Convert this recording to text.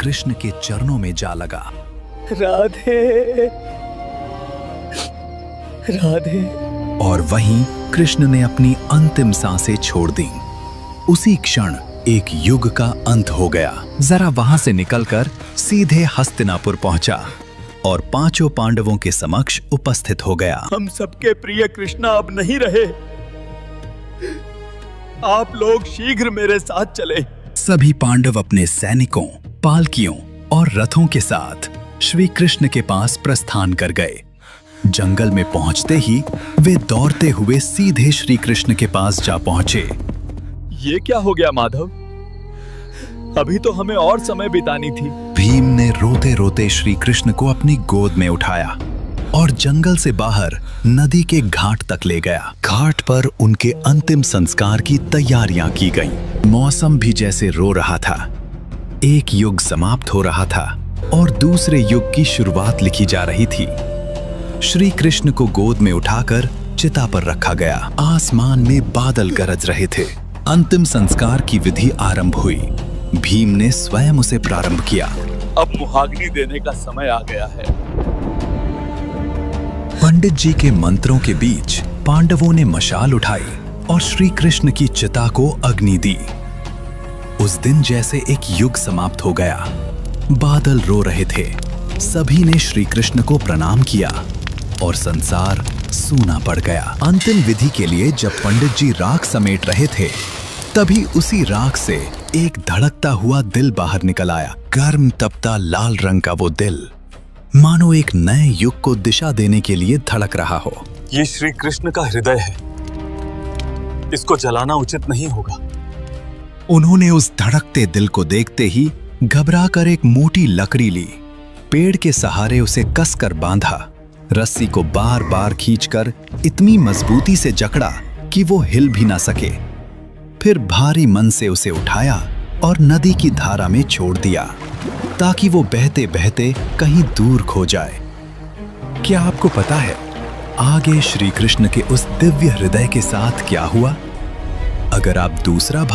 कृष्ण के चरणों में जा लगा। राधे राधे। और वहीं कृष्ण ने अपनी अंतिम सांसें छोड़ दी। उसी क्षण एक युग का अंत हो गया। जरा वहां से निकलकर सीधे हस्तिनापुर पहुंचा और पांचों पांडवों के समक्ष उपस्थित हो गया। हम सबके प्रिय कृष्णा अब नहीं रहे, आप लोग शीघ्र मेरे साथ चले। सभी पांडव अपने सैनिकों, पालकियों और रथों के साथ श्री कृष्ण के पास प्रस्थान कर गए। जंगल में पहुंचते ही वे दौड़ते हुए सीधे श्री कृष्ण के पास जा पहुंचे। ये क्या हो गया माधव? अभी तो हमें और समय बितानी थी। भीम ने रोते रोते श्री कृष्ण को अपनी गोद में उठाया और जंगल से बाहर नदी के घाट तक ले गया। घाट पर उनके अंतिम संस्कार की तैयारियां की गईं। मौसम भी जैसे रो रहा था। एक युग समाप्त हो रहा था और दूसरे युग की शुरुआत लिखी जा रही थी। श्री कृष्ण को गोद में उठाकर चिता पर रखा गया। आसमान में बादल गरज रहे थे। अंतिम संस्कार की विधि आरंभ हुई। भीम ने स्वयं उसे प्रारंभ किया। अब मुहाग्नि देने का समय आ गया है। पंडित जी के मंत्रों के बीच पांडवों ने मशाल उठाई और श्री कृष्ण की चिता को अग्नि दी। उस दिन जैसे एक युग समाप्त हो गया। बादल रो रहे थे। सभी ने श्री कृष्ण को प्रणाम किया और संसार सूना पड़ गया। अंतिम विधि के लिए जब पंडित जी राख समेट रहे थे, तभी उसी राख से एक धड़कता हुआ दिल बाहर निकल आया। गर्म तपता लाल रंग का वो दिल मानो एक नए युग को दिशा देने के लिए धड़क रहा हो। ये श्री कृष्ण का हृदय है, इसको जलाना उचित नहीं होगा। उन्होंने उस धड़कते दिल को देखते ही घबराकर एक मोटी लकड़ी ली। पेड़ के सहारे उसे कसकर बांधा। रस्सी को बार बार खींचकर इतनी मजबूती से जकड़ा कि वो हिल भी ना सके। फिर भारी मन से उसे उठाया और नदी की धारा में छोड़ दिया ताकि वो बहते बहते कहीं दूर खो जाए। क्या आपको पता है आगे श्री कृष्ण के उस दिव्य हृदय के साथ क्या हुआ? अगर आप दूसरा भाग